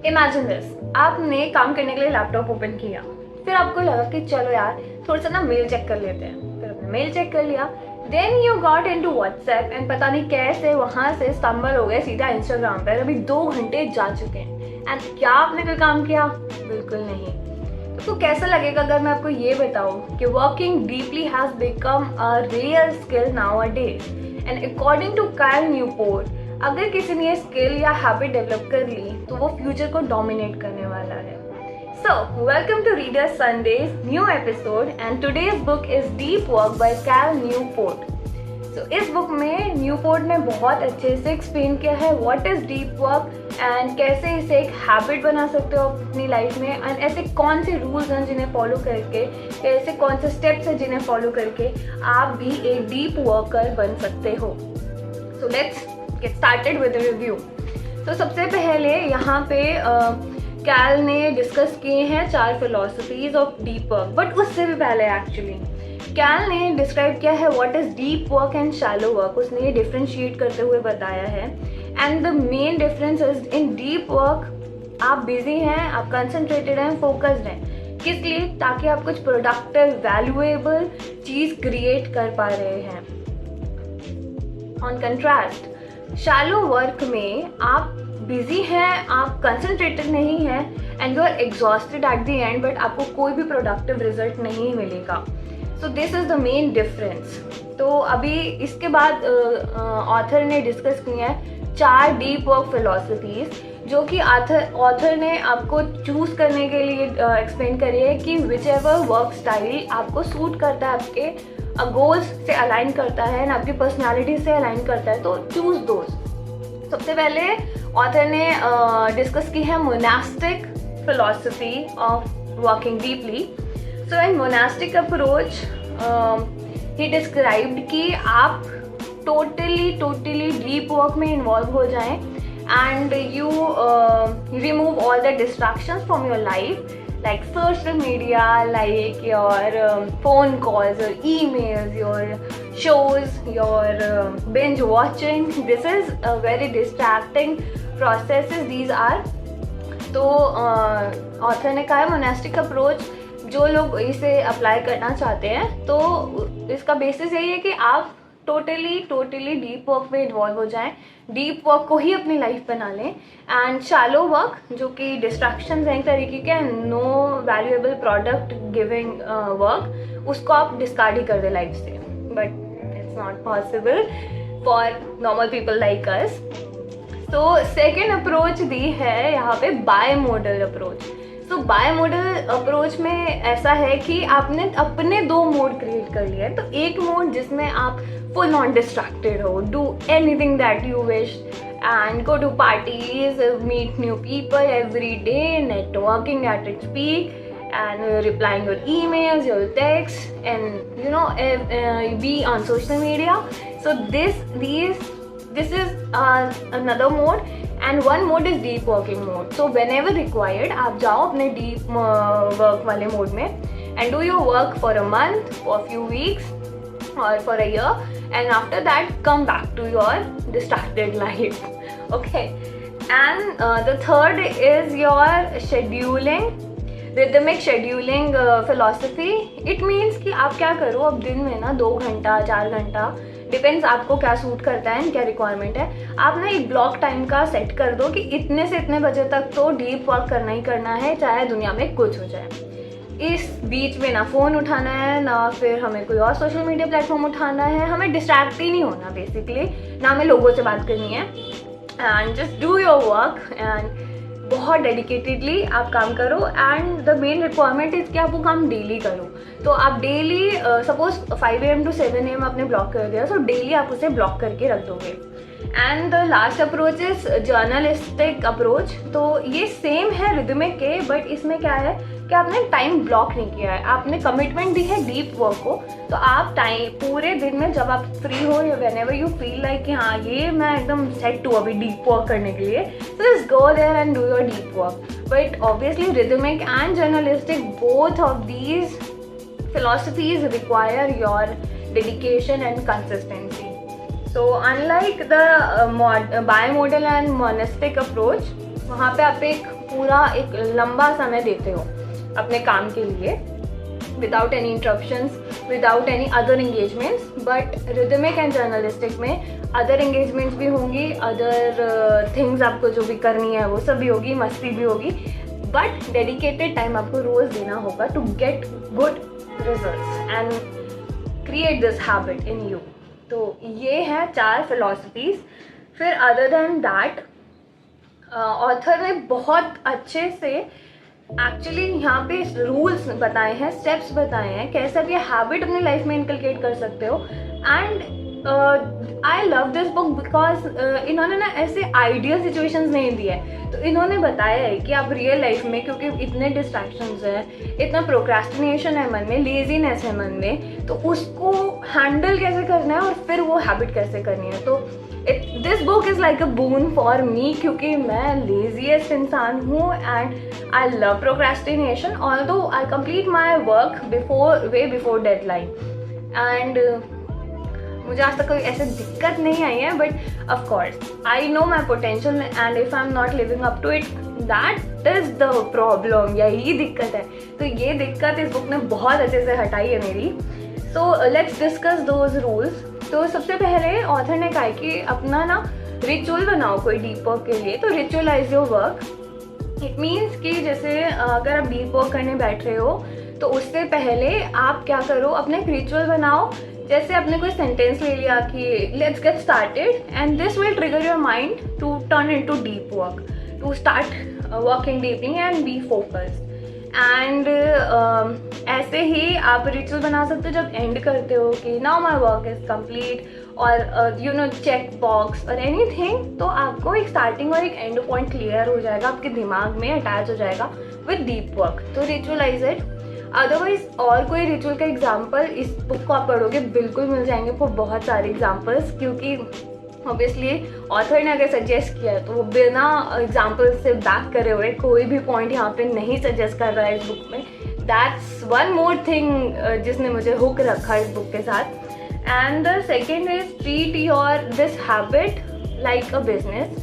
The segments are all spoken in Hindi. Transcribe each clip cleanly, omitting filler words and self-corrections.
इमेजिन दिस, आपने काम करने के लिए लैपटॉप ओपन किया, फिर आपको लगा कि चलो यार थोड़ा सा ना मेल चेक कर लेते हैं। फिर आपने मेल चेक कर लिया, then you got into WhatsApp and पता नहीं कैसे वहाँ से स्टम्बल हो गए सीधा इंस्टाग्राम पर। अभी 2 घंटे जा चुके हैं एंड क्या आपने कोई काम किया? बिल्कुल नहीं। तो कैसा लगेगा अगर मैं आपको ये बताऊँ कि working deeply has become a real skill nowadays and according to Cal Newport, अगर किसी ने ये स्किल या हैबिट डेवलप कर ली तो वो फ्यूचर को डोमिनेट करने वाला है। So welcome to reader Sundays new episode and today's book is deep work by Cal Newport. तो इस बुक में न्यूपोर्ट ने बहुत अच्छे से एक्सप्लेन किया है what is deep work and कैसे इसे एक हैबिट बना सकते हो अपनी लाइफ में, एंड ऐसे कौन से रूल्स हैं जिन्हें फॉलो करके, ऐसे कौन से स्टेप्स हैं जिन्हें फॉलो करके आप भी एक डीप वर्कर बन सकते हो। So let's get started with review. तो सबसे पहले यहाँ पे कैल ने डिस्कस किए हैं 4 philosophies of deep work, but उससे भी पहले एक्चुअली कैल ने डिस्क्राइब किया है what is deep work and shallow work. उसने ये डिफ्रेंशिएट करते हुए बताया है and the main difference is in deep work आप बिजी हैं, आप कंसंट्रेटेड हैं, फोकस्ड हैं। किस लिए? ताकि आप कुछ प्रोडक्टिव वैल्यूएबल चीज़ क्रिएट कर पा रहे हैं। ऑन कंट्रास्ट शैलो वर्क में आप बिजी हैं, आप कंसंट्रेटेड नहीं हैं and you are exhausted at the end, but आपको कोई भी प्रोडक्टिव रिजल्ट नहीं मिलेगा। So this is the main difference. तो अभी इसके बाद ऑथर ने डिस्कस किया है 4 डीप वर्क फिलॉसफीज जो कि ऑथर ने आपको चूज़ करने के लिए एक्सप्लेन करी है कि विच एवर वर्क स्टाइल आपको सूट करता है, आपके गोल्स से अलाइन करता है, आपकी पर्सनालिटी से अलाइन करता है, तो चूज़ दोस्त। सबसे पहले ऑथर ने डिस्कस की है monastic philosophy of working deeply. So in monastic approach he described कि आप टोटली डीप वर्क में इन्वॉल्व हो जाएं and you remove all the distractions from your life like social media, like your phone calls, your emails, your shows, your binge watching. This is a very distracting processes these are. तो ऑथर ने कहा है मोनास्टिक अप्रोच जो लोग इसे अप्लाई करना चाहते हैं तो इसका बेसिस यही है कि आप टोटली डीप वर्क में इन्वॉल्व हो जाएं, डीप वर्क को ही अपनी लाइफ बना लें। एंड शैलो वर्क जो कि डिस्ट्रैक्शंस हैं एक तरीके के, know valuable product giving work, उसको आप डिस्कार्ड ही कर दें लाइफ से, but it's not possible for normal people like us. तो सेकेंड अप्रोच दी है यहाँ पे बाय मॉडल अप्रोच। तो बाय मॉडल अप्रोच में ऐसा है कि आपने अपने 2 मोड क्रिएट कर लिया है। तो एक मोड जिसमें आप फुल ऑन डिस्ट्रैक्टेड हो, do anything that you wish and go to parties, meet new people every day, networking at its peak and replying your emails, your texts, and you know be on social media. So this is another mode, and one mode is deep working mode. So whenever required आप जाओ अपने deep work वाले mode में and do your work for a month, for a few weeks or for a year, and after that come back to your distracted life. Okay, and the third is your scheduling, rhythmic scheduling philosophy. It means कि आप क्या करो, अब दिन में ना 2 घंटा 4 घंटा, डिपेंड्स आपको क्या सूट करता है, क्या रिक्वायरमेंट है, आप ना एक ब्लॉक टाइम का सेट कर दो कि इतने से इतने बजे तक तो डीप वर्क करना ही करना है, चाहे दुनिया में कुछ हो जाए। इस बीच में ना फ़ोन उठाना है, ना फिर हमें कोई और सोशल मीडिया प्लेटफॉर्म उठाना है, हमें डिस्ट्रैक्ट ही नहीं होना बेसिकली, ना हमें लोगों से बात करनी है, and just do your work and बहुत डेडिकेटेडली आप काम करो। And the main requirement is कि आप वो काम डेली करो। तो आप daily suppose 5 AM to 7 AM आपने ब्लॉक कर दिया, सो डेली आप उसे ब्लॉक करके रख दोगे। And the last approach is journalistic approach. तो ये सेम है रिदमिक के, बट इसमें क्या है कि आपने टाइम ब्लॉक नहीं किया है, आपने कमिटमेंट दी है डीप वर्क को। तो आप टाइम पूरे दिन में जब आप फ्री हो या when ever you feel like कि हाँ ये मैं एकदम सेट हूँ अभी डीप वर्क करने के लिए, so just go there and do your deep work. But obviously rhythmic and journalistic, both of these philosophies require your dedication and consistency. So unlike the bimodal and monastic approach, वहाँ पे आप एक पूरा एक लंबा समय देते हो अपने काम के लिए, without any interruptions, without any other engagements. But rhythmic and journalistic में अदर एंगेजमेंट्स भी होंगी, अदर थिंग्स आपको जो भी करनी है वो सब भी होगी, मस्ती भी होगी, बट डेडिकेटेड टाइम आपको रोज़ देना होगा to get good results and create this habit in you. तो ये हैं 4 फिलॉसफीज. फिर अदर देन दैट ऑथर ने बहुत अच्छे से एक्चुअली यहाँ पे रूल्स बताए हैं, स्टेप्स बताए हैं, कैसे आप ये हैबिट अपनी लाइफ में इनकलकेट कर सकते हो. And I love this book because इन्होंने ना ऐसे आइडियल सिचुएशंस नहीं दिए हैं. तो इन्होंने बताया है कि आप रियल लाइफ में, क्योंकि इतने डिस्ट्रैक्शंस हैं, इतना प्रोक्रेस्टिनेशन है मन में, लेजीनेस है मन में, तो उसको हैंडल कैसे करना है और फिर वो हैबिट कैसे करनी है. तो this book is like a boon for me, क्योंकि मैं लेजीएस्ट इंसान हूँ and I love procrastination. Although I complete my work before deadline and मुझे आज तक कोई ऐसे दिक्कत नहीं आई है. But of course I know my potential and if I am not living up to it, that is the problem. यही दिक्कत है. तो ये दिक्कत इस बुक ने बहुत अच्छे से हटाई है मेरी. So let's discuss those rules. तो सबसे पहले ऑथर ने कहा कि अपना ना रिचुअल बनाओ कोई डीप वर्क के लिए. तो ritualise your work. It means कि जैसे अगर आप डीप वर्क करने बैठ रहे हो तो उससे पहले आप क्या करो, अपना एक रिचुअल बनाओ. जैसे आपने कोई सेंटेंस ले लिया कि let's get started and this will trigger your mind to turn into deep work, to start working deeply and be focused. And ऐसे ही आप रिचुअल बना सकते हो जब एंड करते हो कि now my work is complete और यू नो चेक बॉक्स और एनीथिंग. तो आपको एक स्टार्टिंग और एक एंड पॉइंट क्लियर हो जाएगा, आपके दिमाग में अटैच हो जाएगा विद डीप वर्क. तो रिचुअलाइज इट. अदरवाइज और कोई रिचुअल का एग्जाम्पल इस बुक को आप पढ़ोगे बिल्कुल मिल जाएंगे वो बहुत सारे एग्जाम्पल्स, क्योंकि ऑब्वियसली ऑथर ने अगर सजेस्ट किया है तो वो बिना एग्जाम्पल से बैक करे हुए कोई भी पॉइंट यहाँ पे नहीं सजेस्ट कर रहा है इस बुक में. दैट्स वन मोर थिंग जिसने मुझे हुक रखा इस बुक के साथ. And the second is treat your this habit like a business.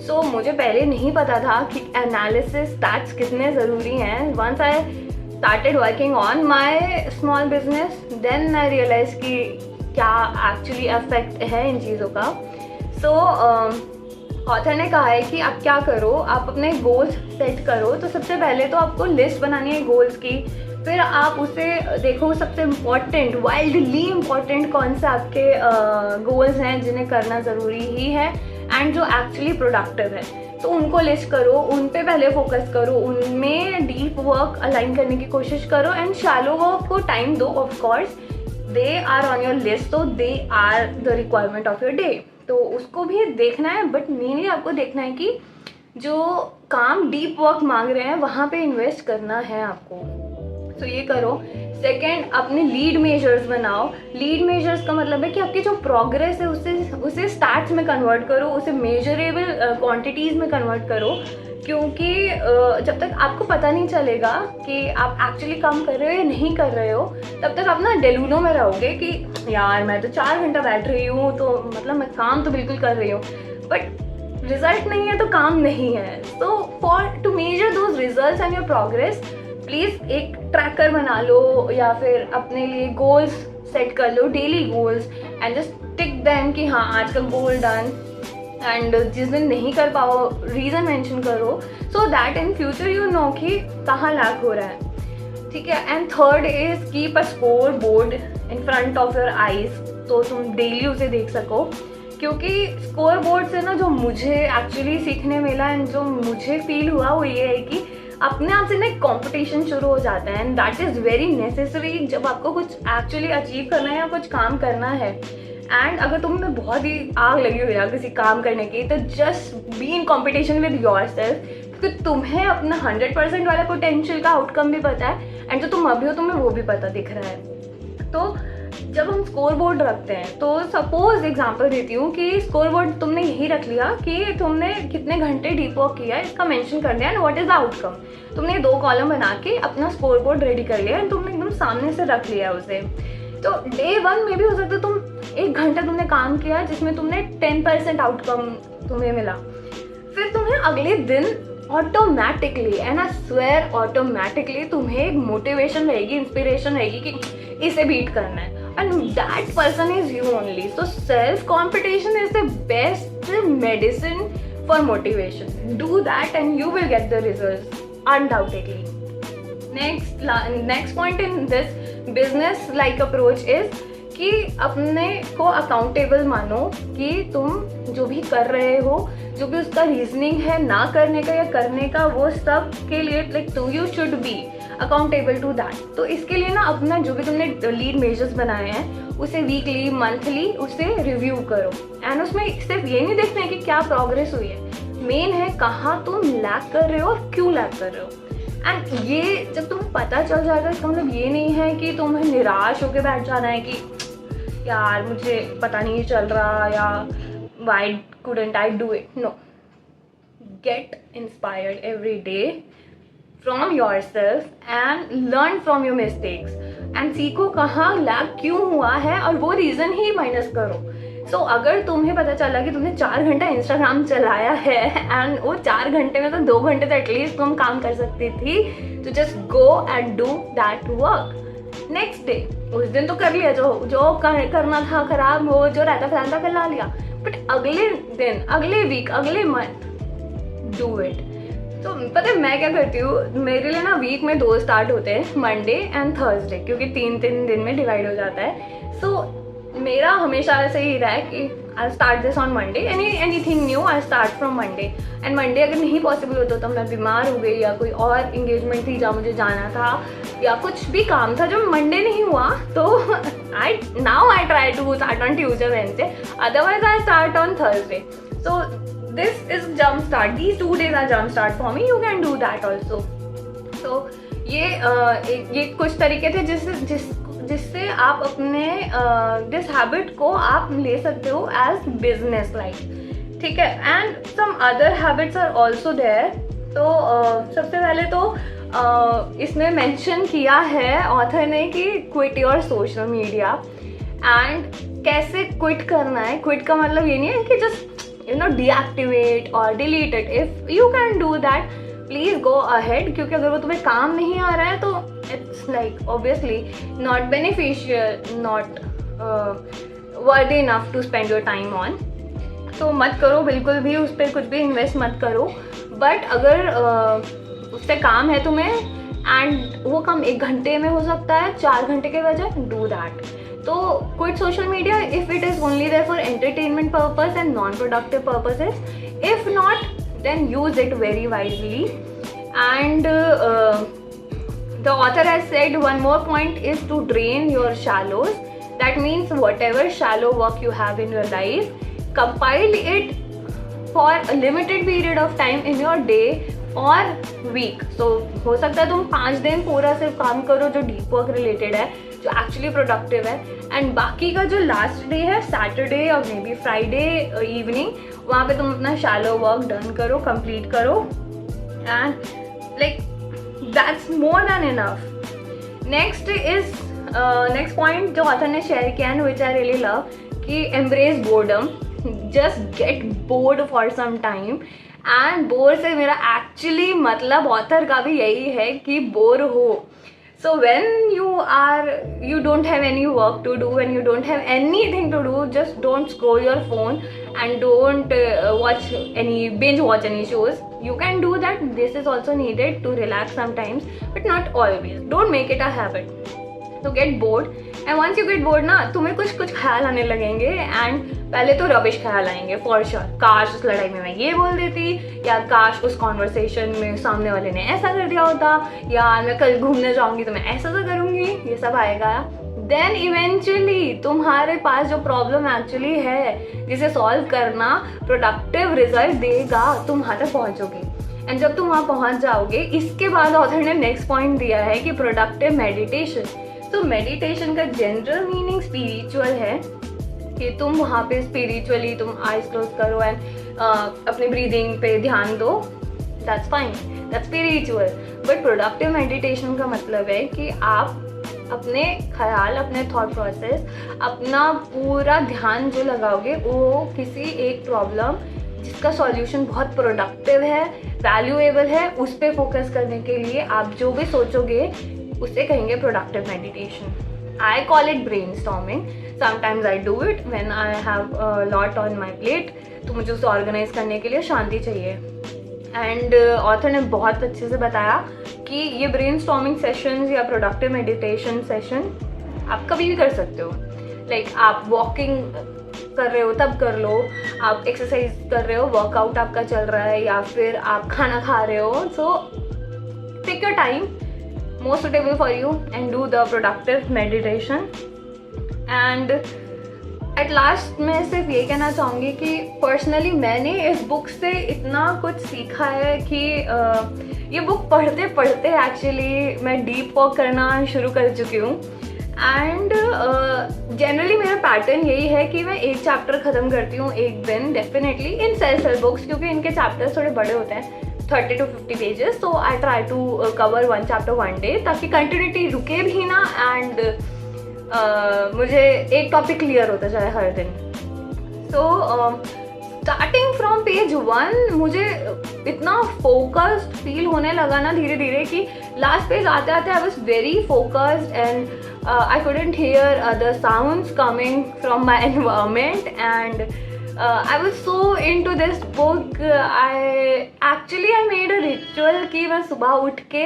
So मुझे पहले नहीं पता था कि एनालिसिस स्टैट्स कितने ज़रूरी हैं. Once I started working on my small business, then I realized कि क्या actually affect है इन चीज़ों का. So ऑथर ने कहा है कि आप क्या करो, आप अपने गोल्स सेट करो. तो सबसे पहले तो आपको लिस्ट बनानी है गोल्स की. फिर आप उसे देखो सबसे इम्पॉर्टेंट, वाइल्डली इम्पॉर्टेंट कौन से आपके गोल्स हैं जिन्हें करना ज़रूरी ही है एंड जो एक्चुअली प्रोडक्टिव है. तो उनको लिस्ट करो, उन पे पहले फोकस करो, उनमें डीप वर्क अलाइन करने की कोशिश करो एंड शैलो वर्क को टाइम दो. Of course they are on your list, तो they are the requirement of your day. तो उसको भी देखना है, बट मेनली आपको देखना है कि जो काम डीप वर्क मांग रहे हैं वहाँ पे इन्वेस्ट करना है आपको. तो ये करो. सेकेंड, अपने लीड मेजर्स बनाओ. लीड मेजर्स का मतलब है कि आपकी जो प्रोग्रेस है उसे स्टैट्स में कन्वर्ट करो, उसे मेजरेबल क्वांटिटीज़ में कन्वर्ट करो. क्योंकि जब तक आपको पता नहीं चलेगा कि आप एक्चुअली काम कर रहे हो या नहीं कर रहे हो, तब तक आप ना डेलूनो में रहोगे कि यार मैं तो 4 घंटा बैठ रही हूँ, तो मतलब मैं काम तो बिल्कुल कर रही हूँ, बट रिजल्ट नहीं है तो काम नहीं है. So for to measure those results and your progress, please एक ट्रैकर बना लो या फिर अपने लिए गोल्स सेट कर लो, daily goals, and just tick them कि हाँ आज का गोल डन. एंड जिस दिन नहीं कर पाओ रीज़न मेंशन करो, so that in future you know कि कहाँ लैक हो रहा है. ठीक है. And third is keep a score board in front of your eyes, तो तुम डेली उसे देख सको. क्योंकि स्कोर बोर्ड से ना जो मुझे एक्चुअली सीखने मिला एंड जो मुझे फील हुआ वो ये है कि अपने आप से ना एक कॉम्पिटिशन शुरू हो जाता है. And that is very necessary जब आपको कुछ एक्चुअली अचीव करना है या कुछ काम करना है. एंड अगर तुम्हें बहुत ही आग लगी हुई है किसी काम करने की, तो just be in competition with your self, क्योंकि तुम्हें अपना 100% वाला पोटेंशियल का आउटकम भी पता है एंड जो तुम अभी हो तुम्हें वो भी पता दिख रहा है. तो जब हम स्कोर बोर्ड रखते हैं, तो सपोज एग्जांपल देती हूँ कि स्कोर बोर्ड तुमने यही रख लिया कि तुमने कितने घंटे डीप वर्क किया है, इसका मेंशन कर दिया and what is the outcome. तुमने 2 कॉलम बना के अपना स्कोर बोर्ड रेडी कर लिया एंड तुमने एकदम सामने से रख लिया उसे. तो डे 1 में भी हो सकता है तुम 1 घंटा तुमने काम किया जिसमें तुमने 10% आउटकम तुम्हें मिला. फिर तुम्हें अगले दिन automatically, and I swear automatically तुम्हें एक मोटिवेशन रहेगी, इंस्पिरेशन रहेगी कि इसे बीट करना है, and that person is you only. So self competition is the best medicine for motivation. Do that and you will get the results undoubtedly. Next point in this business like approach is कि अपने को अकाउंटेबल मानो कि तुम जो भी कर रहे हो, जो भी उसका रीजनिंग है ना करने का या करने का, वो सब के लिए like you should be accountable to that. तो इसके लिए ना अपना जो भी तुमने लीड मेजर्स बनाए हैं उसे वीकली मंथली उसे रिव्यू करो. एंड उसमें सिर्फ ये नहीं देखना है कि क्या प्रोग्रेस हुई है, मेन है कहाँ तुम लैग कर रहे हो और क्यों लैग कर रहे हो. एंड ये जब तुम्हें पता चल जाएगा, इसका मतलब ये नहीं है कि तुम्हें निराश होकर बैठ जाना है कि यार मुझे पता नहीं चल रहा या Y couldn't I do it. No, get inspired every day from yourself and learn from your mistakes and सीखो कहाँ लैग क्यों हुआ है और वो रीज़न ही माइनस करो. सो अगर तुम्हें पता चला कि तुमने 4 घंटा इंस्टाग्राम चलाया है एंड वो 4 घंटे में तो 2 घंटे तो एटलीस्ट तुम काम कर सकती थी, तो just go and do that work. Next day, उस दिन तो कर लिया जो करना था, खराब हो जो रहता फैलता कर ला लिया, बट अगले दिन, अगले वीक, अगले मंथ डू इट. तो पता है मैं क्या करती हूँ, मेरे लिए ना वीक में 2 स्टार्ट होते हैं, मंडे एंड थर्सडे, क्योंकि 3 दिन में डिवाइड हो जाता है. सो मेरा हमेशा ऐसे ही रहा है कि I start this on Monday, anything new I start from Monday. And Monday अगर नहीं पॉसिबल होता तो मैं बीमार हो गई या कोई और इंगेजमेंट थी जहाँ मुझे जाना था या कुछ भी काम था जो मंडे नहीं हुआ, तो I try to start on Tuesday Wednesday, otherwise I start on Thursday. So this is jump start, these 2 days are jump start for me, you can do that also. तो ये कुछ तरीके थे जिससे आप अपने दिस हैबिट को आप ले सकते हो एज बिजनेस लाइक. ठीक है, and some other habits are also there. तो सबसे पहले तो इसमें मेंशन किया है ऑथर ने कि quit your social media. And कैसे क्विट करना है, क्विट का मतलब ये नहीं है कि जस्ट डीएक्टिवेट और delete it. If you can do that please go ahead, क्योंकि अगर वो तुम्हें काम नहीं आ रहा है तो it's like obviously not beneficial, not worthy enough to spend your time on. तो मत करो बिल्कुल भी, उस पर कुछ भी इन्वेस्ट मत करो. बट अगर उससे काम है तुम्हें एंड वो काम 1 घंटे में हो सकता है 4 घंटे के बजाय, डू दैट. तो quit social media if it is only there for entertainment purpose and non productive purposes. If not, then use it very wisely. And the author has said one more point is to drain your shallows. That means whatever shallow work you have in your life, compile it for a limited period of time in your day or week. So हो सकता है तुम 5 दिन पूरा सिर्फ काम करो जो डीप वर्क रिलेटेड है, जो एक्चुअली प्रोडक्टिव है, एंड बाकी का जो लास्ट डे है, सैटरडे और मे बी फ्राइडे इवनिंग, वहाँ पे तुम अपना शैलो वर्क डन करो, कंप्लीट करो. And like that's more than enough. Next point जो ऑथर ने शेयर किया है, विच आई रियली लव, कि embrace boredom. Just get bored for some time. And bore से मेरा एक्चुअली मतलब ऑथर का भी यही है कि बोर हो. So when you don't have any work to do, when you don't have anything to do, just don't scroll your phone and don't binge watch any shows. You can do that. This is also needed to relax sometimes, but not always. Don't make it a habit. So get bored, and once you get bored ना, तुम्हें कुछ ख्याल आने लगेंगे. एंड पहले तो रबिश ख्याल आएंगे फॉर श्योर. काश उस लड़ाई में मैं ये बोल देती, या काश उस कॉन्वर्सेशन में सामने वाले ने ऐसा कर दिया होता, या मैं कल घूमने जाऊंगी तो मैं ऐसा तो करूंगी, ये सब आएगा. देन इवेंचुअली तुम्हारे पास जो प्रॉब्लम एक्चुअली है जिसे सॉल्व करना प्रोडक्टिव रिजल्ट देगा, तुम वहाँ तक पहुँचोगे. एंड जब तुम वहाँ पहुँच जाओगे, इसके बाद ऑथर ने नेक्स्ट पॉइंट दिया है कि प्रोडक्टिव मेडिटेशन. तो मेडिटेशन का जनरल मीनिंग स्पिरिचुअल है कि तुम वहाँ पे स्पिरिचुअली तुम आइज क्लोज करो एंड अपने ब्रीदिंग पे ध्यान दो. That's fine, that's spiritual. But productive meditation का मतलब है कि आप अपने ख्याल, अपने थॉट प्रोसेस, अपना पूरा ध्यान जो लगाओगे वो किसी एक प्रॉब्लम जिसका सॉल्यूशन बहुत प्रोडक्टिव है, वैल्यूएबल है, उस पर फोकस करने के लिए आप जो भी सोचोगे उसे कहेंगे productive meditation. I call it brainstorming. Sometimes I do it when I have lot on my plate, तो मुझे उसे ऑर्गेनाइज करने के लिए शांति चाहिए। एंड ऑथर ने बहुत अच्छे से बताया कि ये ब्रेनस्टॉर्मिंग सेशंस या प्रोडक्टिव मेडिटेशन सेशन आप कभी भी कर सकते हो। लाइक आप वॉकिंग कर रहे हो तब कर लो, आप एक्सरसाइज कर रहे हो, वर्कआउट आपका चल रहा है, या फिर आप खाना खा रहे हो। So take your time, most suitable for you, and do the productive meditation. And at last मैं सिर्फ ये कहना चाहूँगी कि पर्सनली मैंने इस बुक से इतना कुछ सीखा है कि ये बुक पढ़ते पढ़ते एक्चुअली मैं डीप वर्क करना शुरू कर चुकी हूँ। एंड जनरली मेरा पैटर्न यही है कि मैं एक चैप्टर ख़त्म करती हूँ एक दिन definitely in self help books, क्योंकि इनके चैप्टर्स थोड़े बड़े होते हैं, 30 to 50 पेजेस। तो I try to cover 1 chapter 1 day, ताकि कंटिन्यूटी रुके भी ना, एंड मुझे एक टॉपिक क्लियर होता जाए हर दिन। सो स्टार्टिंग फ्रॉम पेज 1 मुझे इतना फोकस्ड फील होने लगा ना धीरे धीरे कि लास्ट पेज आते आते I was very focused and I couldn't hear the sounds coming from my environment, and I was so into this book. I made a ritual कि मैं सुबह उठ के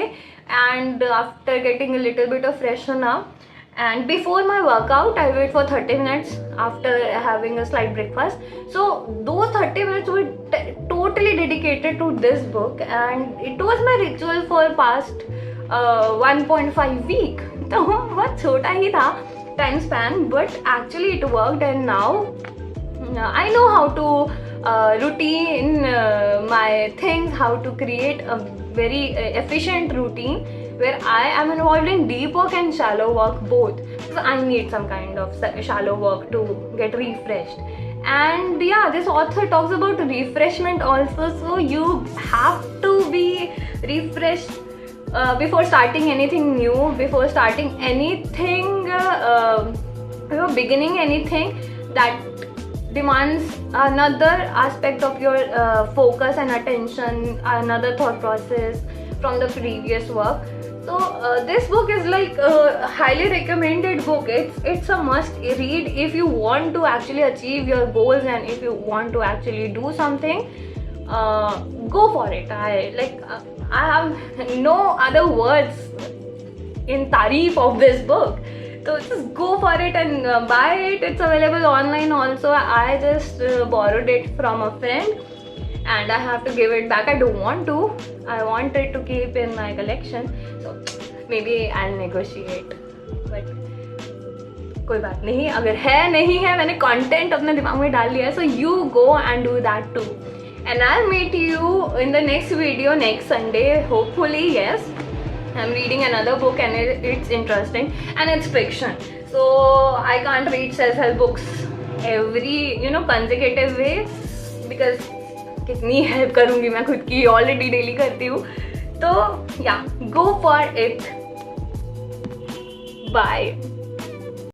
and after getting a little bit of freshen up and before my workout I wait for 30 minutes after having a slight breakfast. So those 30 minutes were totally dedicated to this book, and it was my ritual for past 1.5 week. तो बहुत छोटा ही था time span, but actually it worked and now I know how to routine my things, how to create a very efficient routine where I am involved in deep work and shallow work both, because I need some kind of shallow work to get refreshed. And yeah, this author talks about refreshment also, so you have to be refreshed before starting anything new, before starting anything, before beginning anything that demands another aspect of your focus and attention, another thought process from the previous work. So this book is like a highly recommended book. It's a must read if you want to actually achieve your goals, and if you want to actually do something, go for it. I have no other words in tareef of this book, so just go for it and buy it. It's available online also. I just borrowed it from a friend and I have to give it back. I don't want to, I want it to keep in my collection, so maybe I'll negotiate, but कोई बात नहीं, अगर है नहीं है, मैंने कंटेंट अपने दिमाग में डाल लिया है, so you go and do that too. And I'll meet you in the next video next Sunday, hopefully. Yes, I'm reading another book and it's interesting and it's fiction, so I can't read self-help books every consecutive way, because कितनी हेल्प करूँगी मैं खुद की, ऑलरेडी डेली करती हूँ. तो या, go for it. Bye.